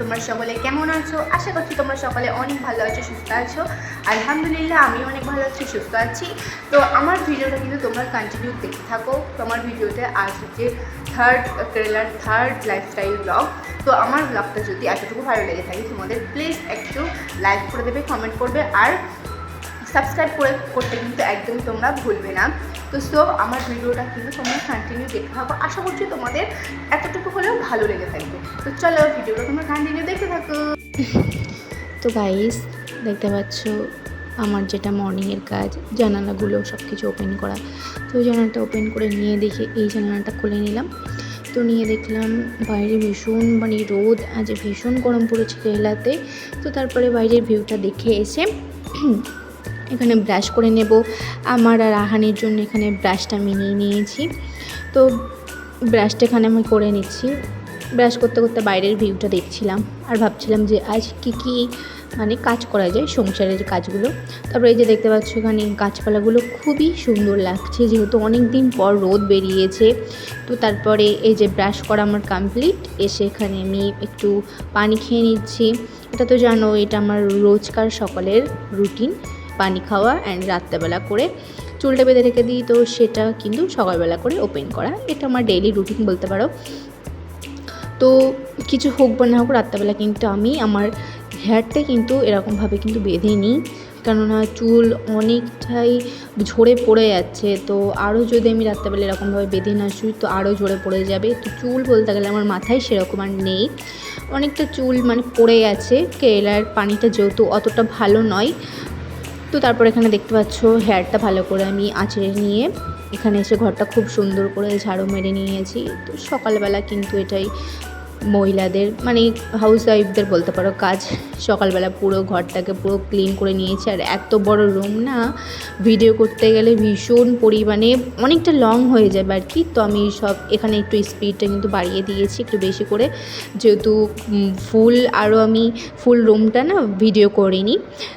তোমরা সকলে কেমন আছো? আশা করছি তোমরা সকলে অনেক ভালো আছো, সুস্থ আছো। আলহামদুলিল্লাহ আমি অনেক ভালো আছি, সুস্থ আছি। তো আমার ভিডিওটা কিন্তু তোমরা কন্টিনিউ দেখতে থাকো। তো আমার ভিডিওতে আজ হচ্ছে কেরালার থার্ড লাইফস্টাইল ব্লগ। তো আমার ব্লগটা যদি এতটুকু ভালো লেগে থাকে তোমাদের প্লিজ একটু লাইক করে দেবে, কমেন্ট করবে আর সাবস্ক্রাইব করতে কিন্তু একদম তোমরা ভুলবে না। তো আমার ভিডিওটা কিন্তু তোমরা কন্টিনিউ দেখতে থাকো, আশা করছি তোমাদের এতটুকু হলেও ভালো লেগে থাকবে। তো চলো ভিডিওটা তোমরা কন্টিনিউ দেখতে থাকো। তো গাইস দেখতে পাচ্ছ আমার যেটা মর্নিংয়ের কাজ, জানালাগুলো সব কিছু ওপেন করা। তো ওই জানালাটা ওপেন করে নিয়ে দেখে এই জানালাটা খুলে নিলাম। তো নিয়ে দেখলাম বাইরে ভীষণ রোদ, আজ ভীষণ গরম পড়েছে কেরালাতে। তো তারপরে বাইরের ভিউটা দেখে এসে এখানে ব্রাশ করে নেব। আমার আর আহানের জন্য এখানে ব্রাশটা আমি নিয়ে নিয়েছি। তো ব্রাশটা এখানে আমি করে নিচ্ছি। ব্রাশ করতে করতে বাইরের ভিউটা দেখছিলাম আর ভাবছিলাম যে আজ কী কাজ করা যায়, সংসারের কাজগুলো। তারপরে এই যে দেখতে পাচ্ছ এখানে গাছপালাগুলো খুবই সুন্দর লাগছে, যেহেতু অনেক দিন পর রোদ বেরিয়েছে। তো তারপরে এই যে ব্রাশ করা আমার কমপ্লিট, এসে এখানে আমি একটু পানি খেয়ে নিচ্ছি। এটা তো জানো, এটা আমার রোজকার সকালের রুটিন, পানি খাওয়া অ্যান্ড রাত্রেবেলা করে চুলটা বেঁধে রেখে দিই। তো সেটা কিন্তু সকালবেলা করে ওপেন করা, এটা আমার ডেইলি রুটিন বলতে পারো। তো কিছু হোক বা না হোক রাত্রেবেলা কিন্তু আমি আমার হেয়ারটা কিন্তু এরকমভাবে কিন্তু বেঁধে নিই, কেননা চুল অনেকটাই ঝরে পড়ে যাচ্ছে। তো আরও যদি আমি রাত্রেবেলা এরকমভাবে বেঁধে না শুই তো আরও ঝরে পড়ে যাবে। তো চুল বলতে গেলে আমার মাথায় সেরকম আর নেই, অনেকটা চুল পড়ে গেছে। কেরালার পানিটা যেহেতু অতটা ভালো নয়। তো তারপর এখানে দেখতে পাচ্ছ হেয়ারটা ভালো করে আমি আঁচড়ে নিয়ে এখানে এসে ঘরটা খুব সুন্দর করে ঝাড়ু মেরে নিয়েছি। তো সকালবেলা কিন্তু এটাই মহিলাদের হাউস ওয়াইফদের বলতে পারো কাজ। সকালবেলা পুরো ঘরটাকে পুরো ক্লিন করে নিয়েছি। আর এত বড় রুম না, ভিডিও করতে গেলে ভীষণ পরিমাণে অনেকটা লং হয়ে যাবে আর কি। তো আমি এখানে একটু স্পিডটা কিন্তু বাড়িয়ে দিয়েছি একটু বেশি করে, যেহেতু আমি ফুল রুমটা না ভিডিও করিনি।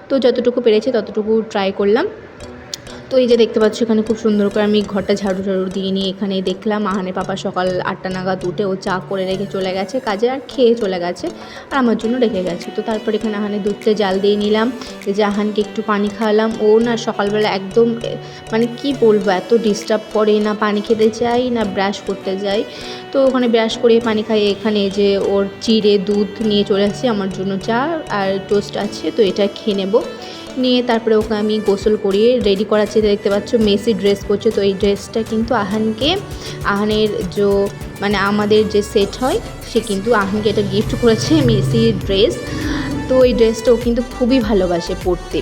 তো যতটুকু পেরেছি ততটুকু ট্রাই করলাম। তো এই যে দেখতে পাচ্ছ এখানে খুব সুন্দর করে আমি ঘরটা ঝাড়ু দিয়ে নিয়ে এখানে দেখলাম আহানের পাপা সকাল 8টা নাগাদ উঠে ও চা করে রেখে চলে গেছে কাজে, আর খেয়ে চলে গেছে আর আমার জন্য রেখে গেছে। তো তারপর এখানে আহানের দুধটা জাল দিয়ে নিলাম। এই যে আহানকে একটু পানি খাওয়ালাম। ও না সকালবেলা একদম কি বলবো, এত ডিস্টার্ব করে, না পানি খেতে চাই না ব্রাশ করতে যাই। তো ওখানে ব্রাশ করে পানি খাইয়ে এখানে যে ওর চিড়ে দুধ নিয়ে চলে আসছে, আমার জন্য চা আর টোস্ট আছে, তো এটা খেয়ে নেব। নিয়ে তারপরে ওকে আমি গোসল করিয়ে রেডি করাচ্ছি। দেখতে পাচ্ছ মেসি ড্রেস পরছে। তো এই ড্রেসটা কিন্তু আহানের আমাদের যে সেট হয় সে কিন্তু আহানকে এটা গিফট করেছে, মেসি ড্রেস। তো এই ড্রেসটা ও কিন্তু খুবই ভালোবাসে পরতে,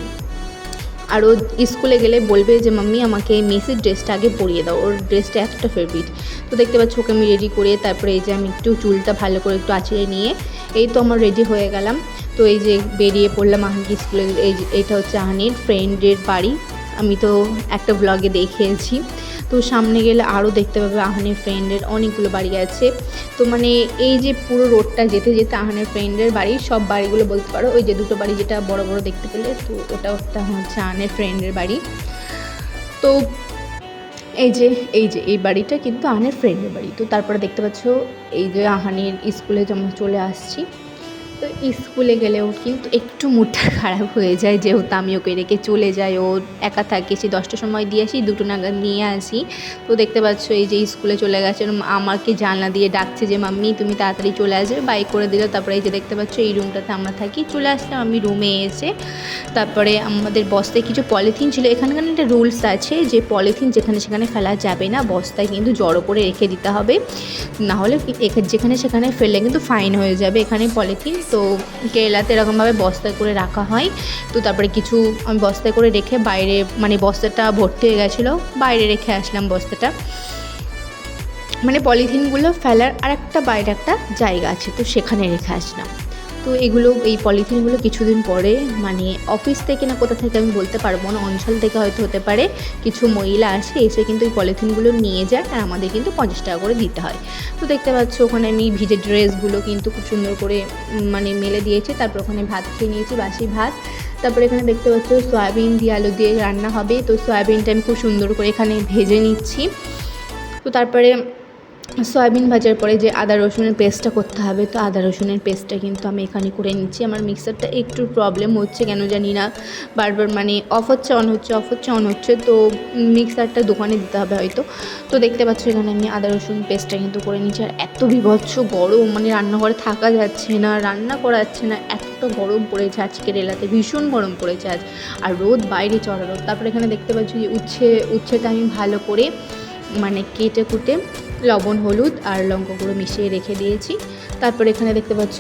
আর ও স্কুলে গেলে বলবে যে মাম্মি আমাকে মেসির ড্রেসটা আগে পরিয়ে দাও, ওর ড্রেসটা এতটা ফেভারিট। তো দেখতে পাচ্ছ ওকে আমি রেডি করে তারপরে এই যে আমি একটু চুলটা ভালো করে একটু আঁচড়ে নিয়ে এই তো আমার রেডি হয়ে গেলাম। তো এই যে বেরিয়ে পড়লাম আহানকে স্কুলে। এইটা হচ্ছে আহানের ফ্রেন্ডের বাড়ি, আমি তো একটা ব্লগে দেখিয়েছি। তো সামনে গেলে আরও দেখতে পাবে আহানের ফ্রেন্ডের অনেকগুলো বাড়ি আছে। তো এই যে পুরো রোডটা যেতে যেতে আহানের ফ্রেন্ডের বাড়ি, সব বাড়িগুলো বলতে পারো, ওই যে দুটো বাড়ি যেটা বড় বড় দেখতে পেলে, তো ওটা হচ্ছে আহানের ফ্রেন্ডের বাড়ি। তো এই বাড়িটা কিন্তু আহানের ফ্রেন্ডের বাড়ি। তো তারপরে দেখতে পাচ্ছ এই যে আহানের স্কুলে যেমন চলে আসছি। তো স্কুলে গেলেও কিন্তু একটু মুডটা খারাপ হয়ে যায়, যেহেতু আমি ওকে রেখে চলে যাই, ও একা থাকে। সে 10টার সময় দিয়ে আসি, 2টো নাগাদ নিয়ে আসি। তো দেখতে পাচ্ছ এই যে স্কুলে চলে গেছে, আমাকে জানলা দিয়ে ডাকছে যে মাম্মি তুমি তাড়াতাড়ি চলে আসবে, বাইক করে দিল। তারপরে এই যে দেখতে পাচ্ছ এই রুমটাতে আমরা থাকি। চলে আসলাম আমি রুমে এসে, তারপরে আমাদের বস্তায় কিছু পলিথিন ছিল। এখানকার একটা রুলস আছে যে পলিথিন যেখানে সেখানে ফেলা যাবে না, বস্তায় কিন্তু জড়ো করে রেখে দিতে হবে, নাহলে যেখানে সেখানে ফেললে কিন্তু ফাইন হয়ে যাবে এখানে পলিথিন। তো কেরালাতে এরকমভাবে বস্তায় করে রাখা হয়। তো তারপরে কিছু আমি বস্তায় করে রেখে বাইরে, বস্তাটা ভর্তি হয়ে গেছিলো, বাইরে রেখে আসলাম বস্তাটা। পলিথিনগুলো ফেলার বাইরে একটা জায়গা আছে, তো সেখানে রেখে আসলাম। তো এই পলিথিনগুলো কিছুদিন পরে অফিস থেকে না কোথা থেকে আমি বলতে পারবো না, অঞ্চল থেকে হয়তো হতে পারে, কিছু মহিলা আসে, এসে কিন্তু এই পলিথিনগুলো নিয়ে যায় আর আমাদের কিন্তু 50 টাকা করে দিতে হয়। তো দেখতে পাচ্ছ ওখানে আমি ভিজে ড্রেসগুলো কিন্তু খুব সুন্দর করে মেলে দিয়েছি। তারপর ওখানে ভাত খেয়ে নিয়েছি, বাসি ভাত। তারপরে এখানে দেখতে পাচ্ছ সয়াবিন দিয়ে আলু দিয়ে রান্না হবে। তো সয়াবিনটা আমি খুব সুন্দর করে এখানে ভেজে নিচ্ছি। তো তারপরে সয়াবিন ভাজার পরে যে আদা রসুনের পেস্টটা করতে হবে, তো আদা রসুনের পেস্টটা কিন্তু আমি এখানে করে নিচ্ছি। আমার মিক্সারটা একটু প্রবলেম হচ্ছে, কেন জানি না, বারবার মানে অফ হচ্ছে অন হচ্ছে, অফ হচ্ছে অন হচ্ছে, তো মিক্সারটা দোকানে দিতে হবে হয়তো। তো দেখতে পাচ্ছ এখানে আমি আদা রসুন পেস্টটা কিন্তু করে নিচ্ছি। আর এত বীভৎস গরম, মানে রান্নাঘরে থাকা যাচ্ছে না, রান্না করা যাচ্ছে না, এতটা গরম পড়েছে আজকের এলাতে, ভীষণ গরম পড়েছে আজ। আর রোদ, বাইরে চড়া রোদ। তারপরে এখানে দেখতে পাচ্ছি যে উচ্ছেটা আমি ভালো করে মানে কেটে কুটে লবণ, হলুদ আর লঙ্কা গুঁড়ো মিশিয়ে রেখে দিয়েছি। তারপরে এখানে দেখতে পাচ্ছ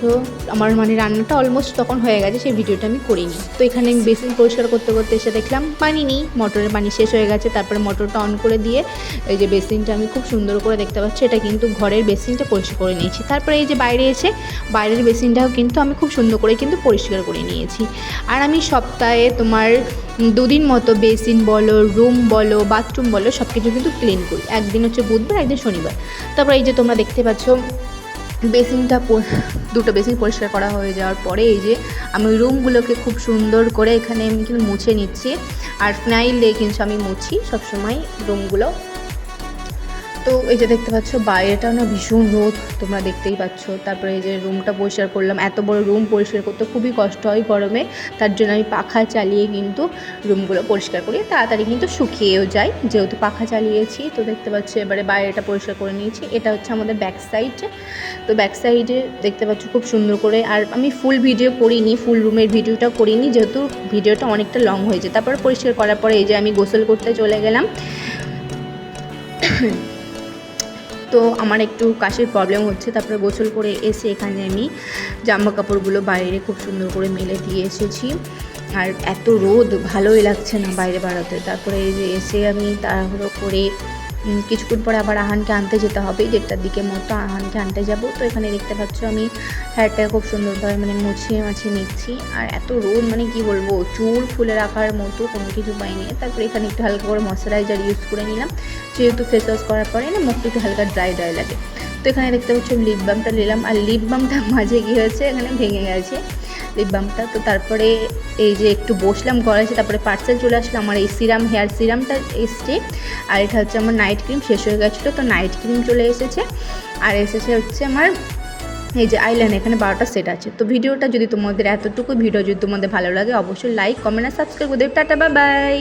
আমার মানে রান্নাটা অলমোস্ট তখন হয়ে গেছে, সেই ভিডিওটা আমি করিনি। তো এখানে আমি বেসিন পরিষ্কার করতে করতে এসে দেখলাম পানি নেই, মোটরের পানি শেষ হয়ে গেছে। তারপরে মোটরটা অন করে দিয়ে এই যে বেসিনটা আমি খুব সুন্দর করে, দেখতে পাচ্ছি এটা কিন্তু ঘরের বেসিনটা পরিষ্কার করে নিয়েছি। তারপরে এই যে বাইরে এসে বাইরের বেসিনটাও কিন্তু আমি খুব সুন্দর করে কিন্তু পরিষ্কার করে নিয়েছি। আর আমি সপ্তাহে তোমার 2 দিন মতো বেসিন বলো, রুম বলো, বাথরুম বলো, সব কিছু কিন্তু ক্লিন করি। একদিন হচ্ছে বুধবার, একদিন শনিবার। তারপর এই যে তোমরা দেখতে পাচ্ছ বেসিনটা, দুটো বেসিন পরিষ্কার করা হয়ে যাওয়ার পরে এই যে আমি রুমগুলোকে খুব সুন্দর করে এখানে আমি কিন্তু মুছে নিচ্ছি। আর ফিনাইল দিয়ে কিন্তু আমি মুছি সবসময় রুমগুলো। তো এই যে দেখতে পাচ্ছ বাইরেটাও না ভীষণ রোদ, তোমরা দেখতেই পাচ্ছ। তারপরে এই যে রুমটা পরিষ্কার করলাম। এত বড় রুম পরিষ্কার করতে খুবই কষ্ট হয় গরমে, তার জন্য আমি পাখা চালিয়ে কিন্তু রুমগুলো পরিষ্কার করি, তাড়াতাড়ি কিন্তু শুকিয়েও যায় যেহেতু পাখা চালিয়েছি। তো দেখতে পাচ্ছ এবারে বাইরেটা পরিষ্কার করে নিয়েছি। এটা হচ্ছে আমাদের ব্যাক সাইড। তো ব্যাক সাইডে দেখতে পাচ্ছ খুব সুন্দর করে। আর আমি ফুল ভিডিও করিনি, ফুল রুমের ভিডিওটা করিনি যেহেতু ভিডিওটা অনেকটা লং হয়েছে। তারপর পরিষ্কার করার পরে এই যে আমি গোসল করতে চলে গেলাম। তো আমার একটু কাশির প্রবলেম হচ্ছে। তারপরে গোসল করে এসে এখানে আমি জামা কাপড়গুলো বাইরে খুব সুন্দর করে মেলে দিয়ে এসেছি। আর এত রোদ, ভালোই লাগছে না বাইরে বেরোতে। তারপরে এই যে এসে আমি তাড়াহুড়ো করে কিছুক্ষণ পরে আবার আহানকে আনতে যেতে হবে, 1:30টার দিকে মতো আহানকে আনতে যাব। তো এখানে দেখতে পাচ্ছ আমি হেয়ারটাকে খুব সুন্দরভাবে মানে মুছিয়ে নিচ্ছি। আর এত রোদ, মানে কি বলবো, চুল খুলে রাখার মতো কোনো কিছু পাইনি। তারপরে এখানে একটু হালকা করে ময়শ্চারাইজার ইউজ করে নিলাম, যেহেতু ফেস ওয়াশ করার পরে না মুখটা একটু হালকা ড্রাই লাগে। তো এখানে দেখতে পাচ্ছ লিপ বামটা নিলাম। আর লিপ বামটা মাঝে কী হয়েছে, এখানে ভেঙে গেছে লিপ বামটা। তো তারপরে এই যে একটু বসলাম করাইছে, তারপরে পার্সেল চলে আসলো আমার এই সিরাম, হেয়ার সিরামটা এসছে। আর এটা হচ্ছে আমার নাইট ক্রিম, শেষ হয়ে গেছিলো, তো নাইট ক্রিম চলে এসেছে। আর এসেছে হচ্ছে আমার এই যে আইলাইনার, এখানে 12টা সেট আছে। তো ভিডিওটা যদি তোমাদের এতটুকু ভিডিও যদি তোমাদের ভালো লাগে, অবশ্যই লাইক, কমেন্ট আর সাবস্ক্রাইব করে দেবে। Tata, bye bye.